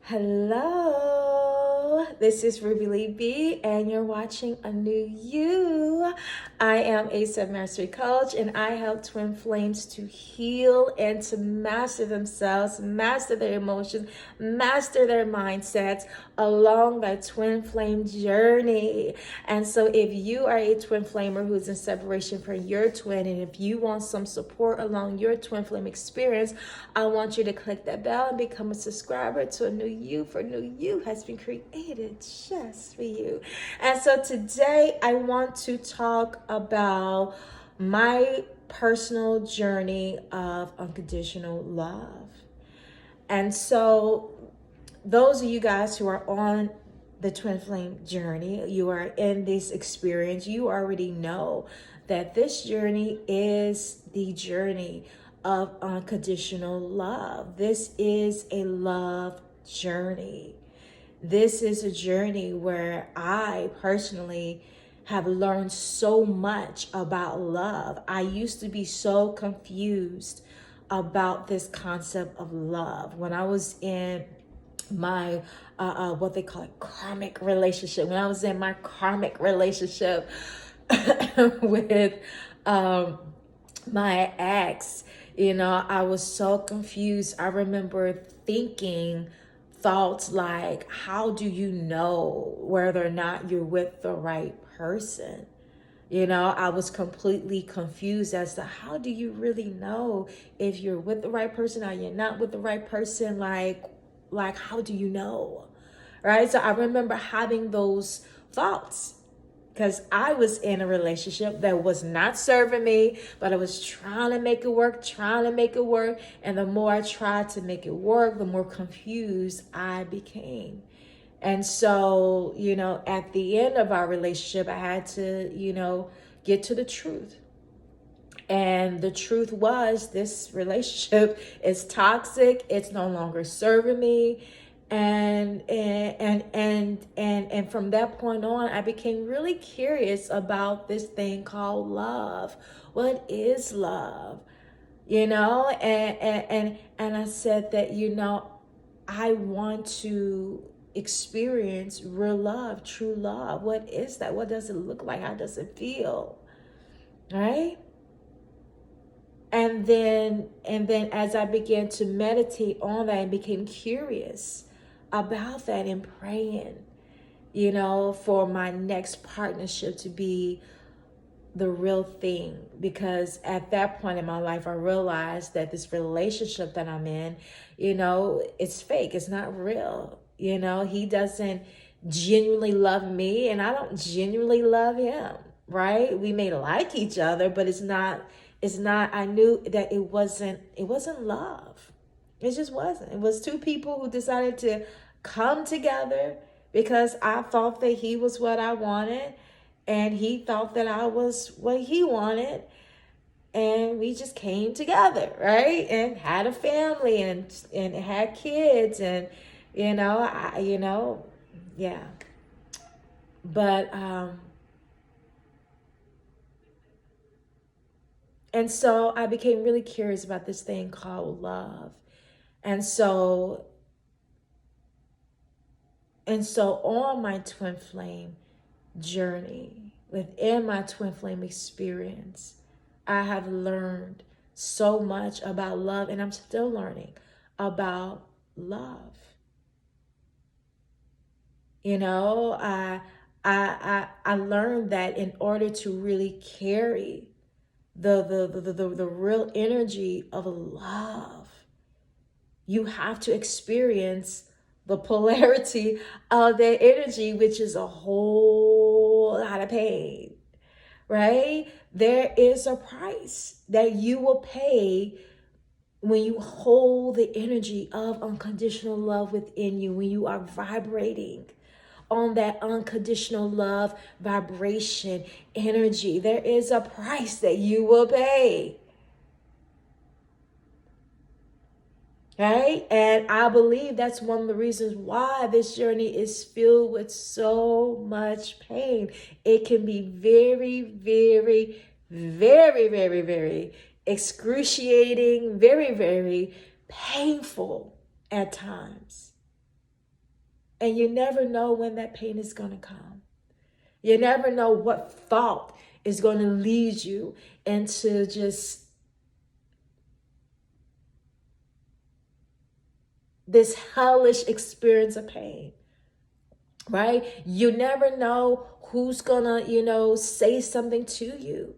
Hello, this is Rubylee B, and you're watching A New You. I am a self-mastery coach, and I help twin flames to heal and to master themselves, master their emotions, master their mindsets along that twin flame journey. And so if you are a twin flamer who's in separation from your twin, and if you want some support along your twin flame experience, I want you to click that bell and become a subscriber to A New You, for New You has been created just for you. And so today I want to talk about my personal journey of unconditional love. And so those of you guys who are on the twin flame journey, you are in this experience, you already know that this journey is the journey of unconditional love. This is a love journey. This is a journey where I personally have learned so much about love. I used to be so confused about this concept of love. When I was in my what they call it, karmic relationship, when I was in my karmic relationship with my ex, I was so confused. I remember thinking thoughts like, how do you know whether or not you're with the right person? I was completely confused as to how do you really know if you're with the right person or you're not with the right person? Like how do you know? Right? So I remember having those thoughts because I was in a relationship that was not serving me, but I was trying to make it work, And the more I tried to make it work, the more confused I became. And so, at the end of our relationship, I had to, get to the truth. And the truth was, this relationship is toxic. It's no longer serving me. And from that point on, I became really curious about this thing called love. What is love? And I said that, I want to experience real love, true love. What is that? What does it look like? How does it feel? Right? And then as I began to meditate on that and became curious about that and praying, for my next partnership to be the real thing. Because at that point in my life, I realized that this relationship that I'm in, it's fake. It's not real. He doesn't genuinely love me and I don't genuinely love him, right? We may like each other, but it's not, I knew that it wasn't love. It just wasn't. It was two people who decided to come together because I thought that he was what I wanted and he thought that I was what he wanted. And we just came together, right? And had a family and had kids and, yeah. But, and so I became really curious about this thing called love. And so on my twin flame journey, within my twin flame experience, I have learned so much about love, and I'm still learning about love. I learned that in order to really carry the real energy of love, you have to experience the polarity of that energy, which is a whole lot of pain, right? There is a price that you will pay when you hold the energy of unconditional love within you, when you are vibrating on that unconditional love vibration energy. There is a price that you will pay. Right? And I believe that's one of the reasons why this journey is filled with so much pain. It can be very, very, very, very, very excruciating, very, very painful at times. And you never know when that pain is going to come. You never know what thought is going to lead you into just this hellish experience of pain, right? You never know who's going to, say something to you,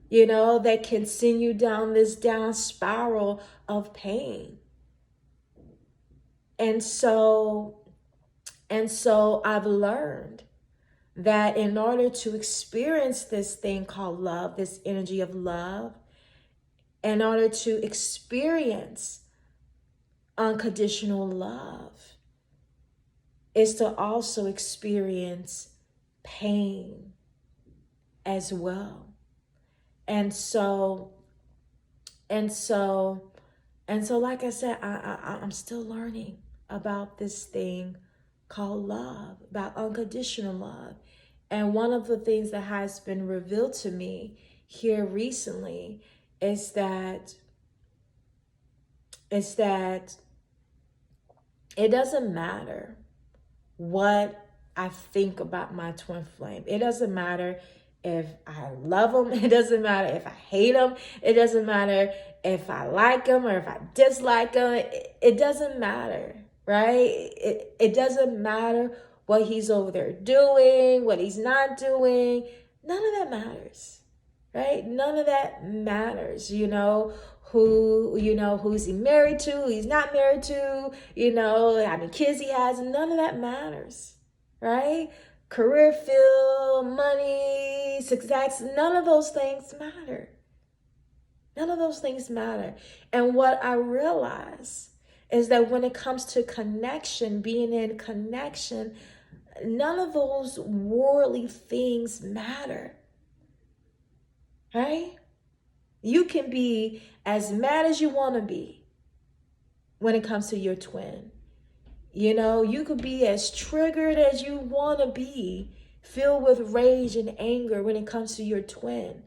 that can send you down this down spiral of pain. And so I've learned that in order to experience this thing called love, this energy of love, in order to experience unconditional love, is to also experience pain as well. And so, like I said, I'm still learning about this thing called love, about unconditional love. And one of the things that has been revealed to me here recently is that it doesn't matter what I think about my twin flame. It doesn't matter if I love them. It doesn't matter if I hate them. It doesn't matter if I like them or if I dislike them. It doesn't matter, right? It doesn't matter what he's over there doing, what he's not doing. None of that matters, right? None of that matters, who's he married to, who he's not married to, how many kids he has. None of that matters, right? Career field, money, success, none of those things matter. None of those things matter. And what I realize is that when it comes to connection, being in connection, none of those worldly things matter, right? You can be as mad as you want to be when it comes to your twin. You could be as triggered as you want to be, filled with rage and anger when it comes to your twin.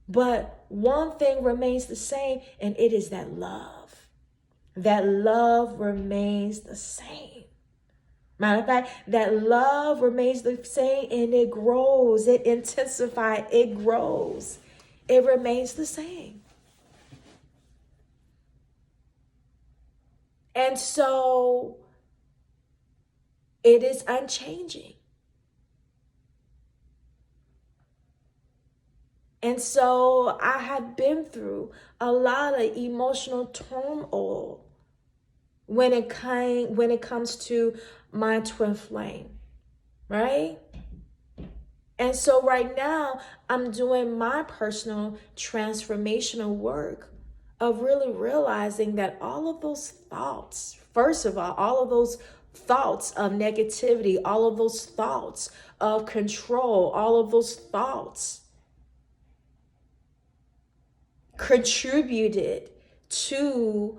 But one thing remains the same, and it is that love. That love remains the same. Matter of fact, that love remains the same, and it grows, it intensifies, it grows. It remains the same. And so it is unchanging. And so I have been through a lot of emotional turmoil when it comes to my twin flame, right? And so right now I'm doing my personal transformational work of really realizing that all of those thoughts, first of all of those thoughts of negativity, all of those thoughts of control, all of those thoughts contributed to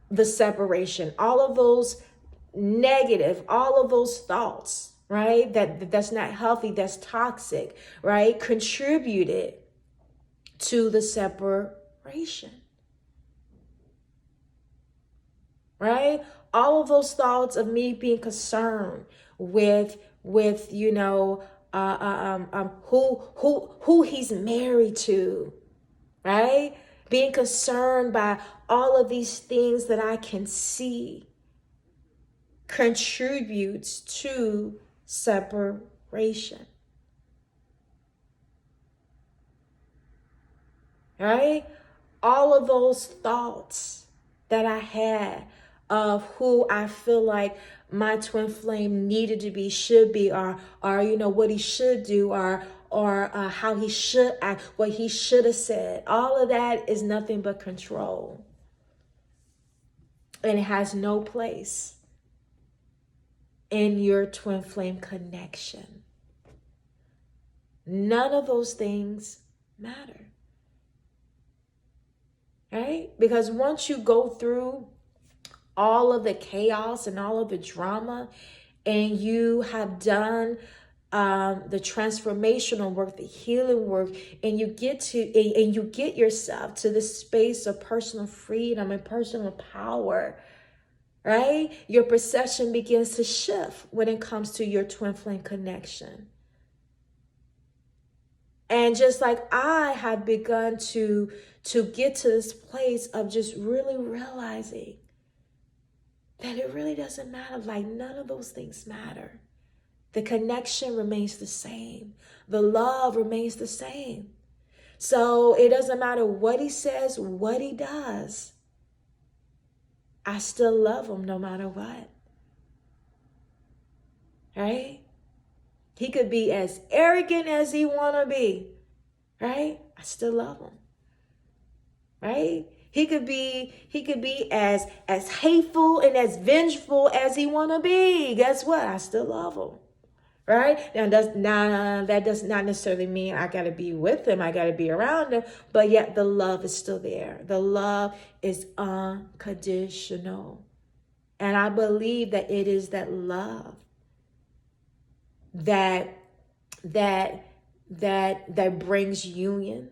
the separation. All of those negative, all of those thoughts, right? That's not healthy, that's toxic, right? Contributed to the separation. Right? All of those thoughts of me being concerned with who he's married to, right? Being concerned by all of these things that I can see contributes to separation. Right? All of those thoughts that I had of who I feel like my twin flame needed to be, should be, or what he should do, or how he should act, what he should have said. All of that is nothing but control. And it has no place in your twin flame connection. None of those things matter. Right? Because once you go through all of the chaos and all of the drama, and you have done the transformational work, the healing work, and you get yourself to the space of personal freedom and personal power, right? Your perception begins to shift when it comes to your twin flame connection. And just like I have begun to get to this place of just really realizing that it really doesn't matter. Like, none of those things matter. The connection remains the same. The love remains the same. So it doesn't matter what he says, what he does. I still love him no matter what. Right? He could be as arrogant as he want to be. Right? I still love him. Right? He could be as hateful and as vengeful as he want to be. Guess what? I still love him. Right? Now, that does not necessarily mean I got to be with him. I got to be around him. But yet the love is still there. The love is unconditional. And I believe that it is that love that brings union.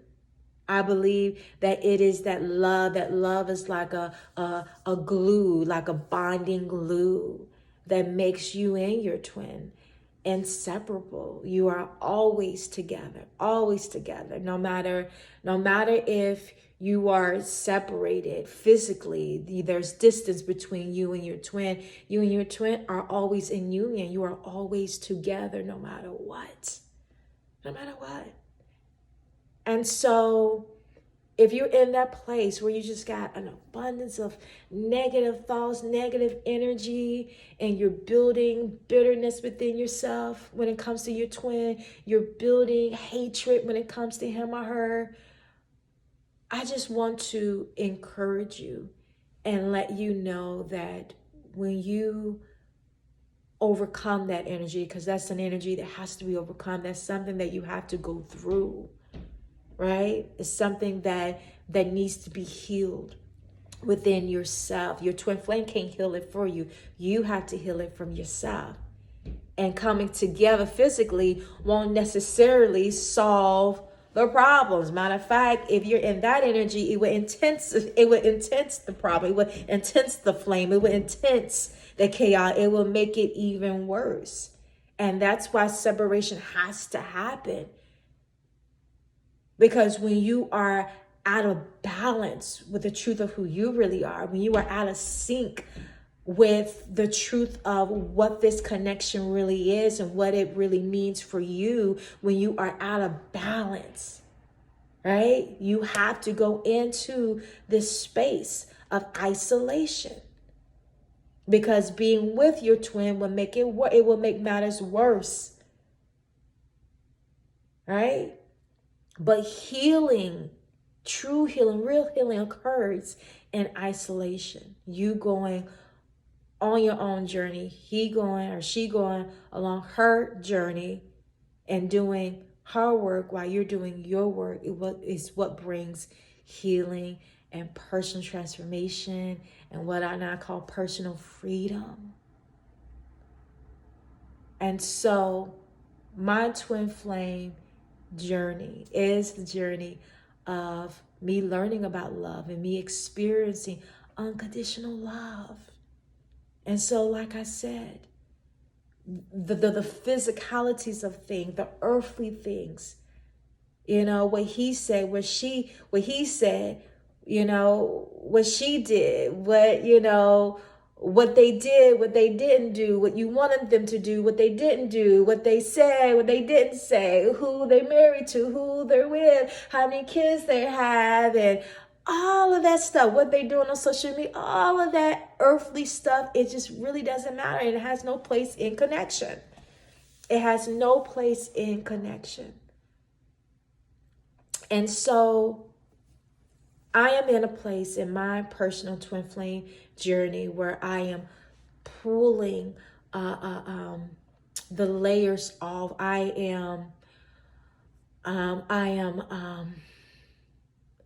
I believe that it is that love is like a glue, like a bonding glue that makes you and your twin inseparable. You are always together, no matter if you are separated physically. There's distance between you and your twin. You and your twin are always in union. You are always together, no matter what. And so if you're in that place where you just got an abundance of negative thoughts, negative energy, and you're building bitterness within yourself when it comes to your twin, you're building hatred when it comes to him or her, I just want to encourage you and let you know that when you overcome that energy, because that's an energy that has to be overcome, that's something that you have to go through. Right? It's something that needs to be healed within yourself. Your twin flame can't heal it for you. You have to heal it from yourself. And coming together physically won't necessarily solve the problems. Matter of fact, if you're in that energy, it would intense the problem. It would intense the flame. It would intense the chaos. It will make it even worse. And that's why separation has to happen. Because when you are out of balance with the truth of who you really are, when you are out of sync with the truth of what this connection really is and what it really means for you, when you are out of balance, right? You have to go into this space of isolation. Because being with your twin will make it will make matters worse. Right? But healing, true healing, real healing occurs in isolation. You going on your own journey, he going or she going along her journey and doing her work while you're doing your work. Is what brings healing and personal transformation and what I now call personal freedom. And so my twin flame journey is the journey of me learning about love and me experiencing unconditional love. And so, like I said, the physicalities of things, the earthly things, what he said, what he said, what she did, what they did, what they didn't do, what you wanted them to do, what they didn't do, what they said, what they didn't say, who they married to, who they're with, how many kids they have, and all of that stuff, what they doing on social media, all of that earthly stuff, it just really doesn't matter. And it has no place in connection. It has no place in connection. And so I am in a place in my personal twin flame journey where I am pulling the layers off. I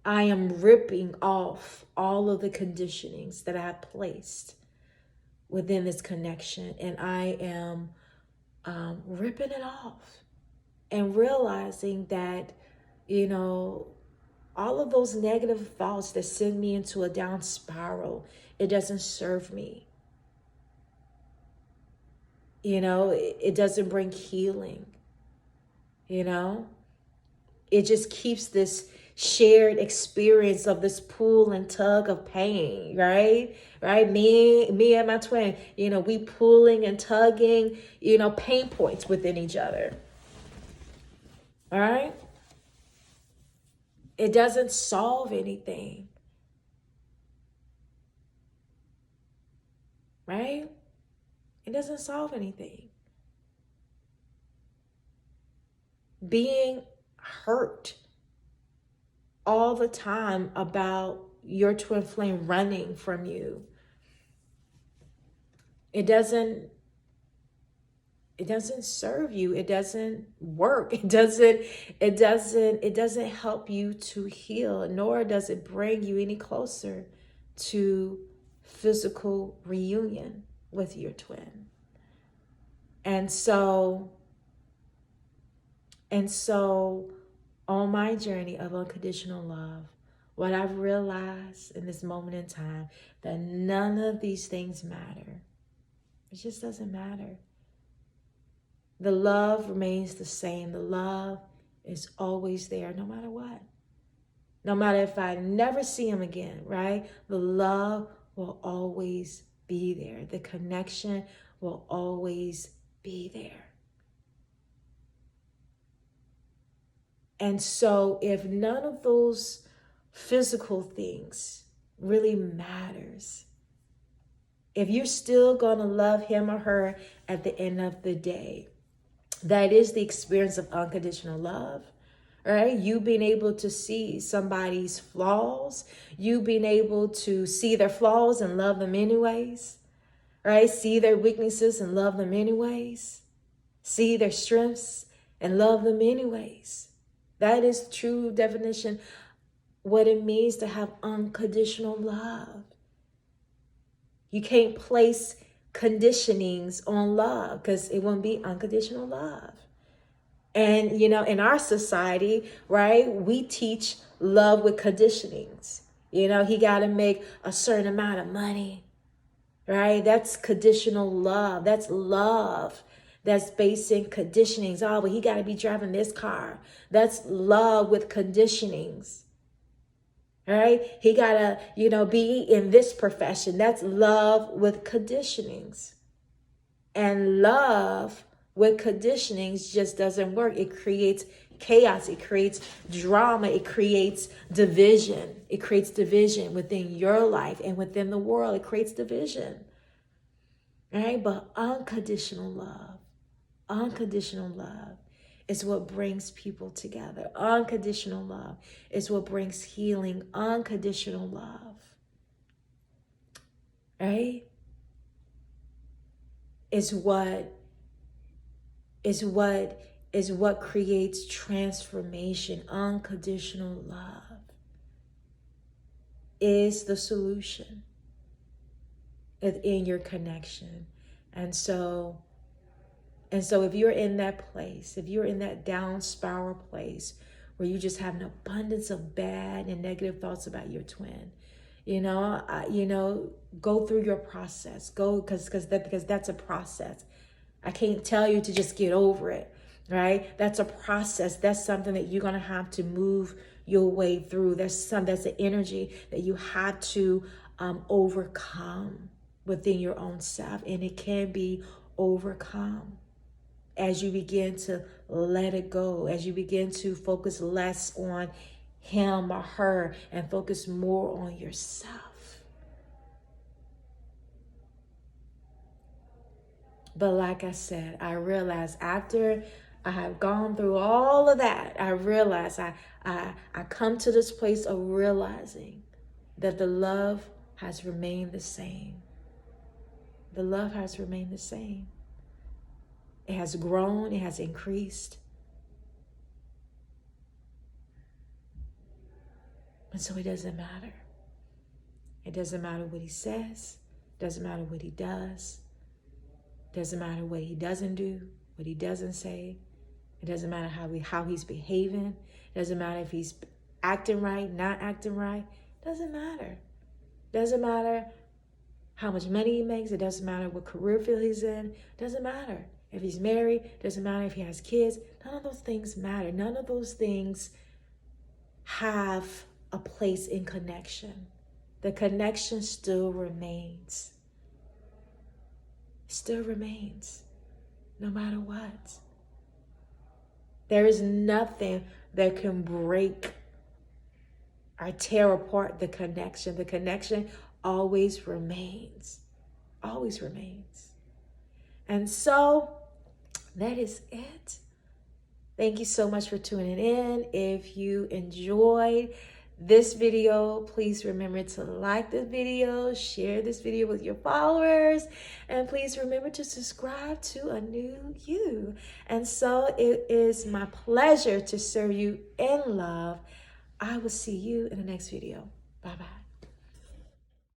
am ripping off all of the conditionings that I have placed within this connection, and I am ripping it off and realizing that, all of those negative thoughts that send me into a down spiral, it doesn't serve me. it doesn't bring healing. It just keeps this shared experience of this pull and tug of pain, right? Me and my twin, we pulling and tugging, pain points within each other. All right? It doesn't solve anything. Right? It doesn't solve anything. Being hurt all the time about your twin flame running from you, it doesn't serve you. It doesn't work. It doesn't help you to heal, nor does it bring you any closer to physical reunion with your twin. And so on my journey of unconditional love, what I've realized in this moment in time, that none of these things matter. It just doesn't matter. The love remains the same. The love is always there, no matter what. No matter if I never see him again, right? The love will always be there. The connection will always be there. And so if none of those physical things really matters, if you're still going to love him or her at the end of the day, that is the experience of unconditional love, right? You being able to see somebody's flaws, you being able to see their flaws and love them anyways, right? See their weaknesses and love them anyways. See their strengths and love them anyways. That is true definition, what it means to have unconditional love. You can't place conditionings on love because it won't be unconditional love. And, in our society, right, we teach love with conditionings. He got to make a certain amount of money, right? That's conditional love. That's love. That's based in conditionings. Oh, but he got to be driving this car. That's love with conditionings. Right? He got to, be in this profession. That's love with conditionings. And love with conditionings just doesn't work. It creates chaos. It creates drama. It creates division. It creates division within your life and within the world. It creates division. Right? But unconditional love is what brings people together. Unconditional love is what brings healing. Unconditional love, right, is what creates transformation. Unconditional love is the solution in your connection. And so if you're in that place, if you're in that down spiral place where you just have an abundance of bad and negative thoughts about your twin, go through your process. Go because that's a process. I can't tell you to just get over it, right? That's a process. That's something that you're gonna have to move your way through. That's an energy that you have to overcome within your own self, and it can be overcome as you begin to let it go, as you begin to focus less on him or her and focus more on yourself. But like I said, I realized after I have gone through all of that, I realized I come to this place of realizing that the love has remained the same. The love has remained the same. It has grown, it has increased. And so it doesn't matter. It doesn't matter what he says. It doesn't matter what he does. It doesn't matter what he doesn't do, what he doesn't say. It doesn't matter how he's behaving. It doesn't matter if he's acting right, not acting right. It doesn't matter. It doesn't matter how much money he makes. It doesn't matter what career field he's in. It doesn't matter if he's married. It doesn't matter if he has kids. None of those things matter. None of those things have a place in connection. The connection still remains. Still remains, no matter what. There is nothing that can break or tear apart the connection. The connection always remains. Always remains. And so that is it. Thank you so much for tuning in. If you enjoyed this video, please remember to like this video, share this video with your followers, and please remember to subscribe to A New You. And so it is my pleasure to serve you in love. I will see you in the next video. Bye-bye.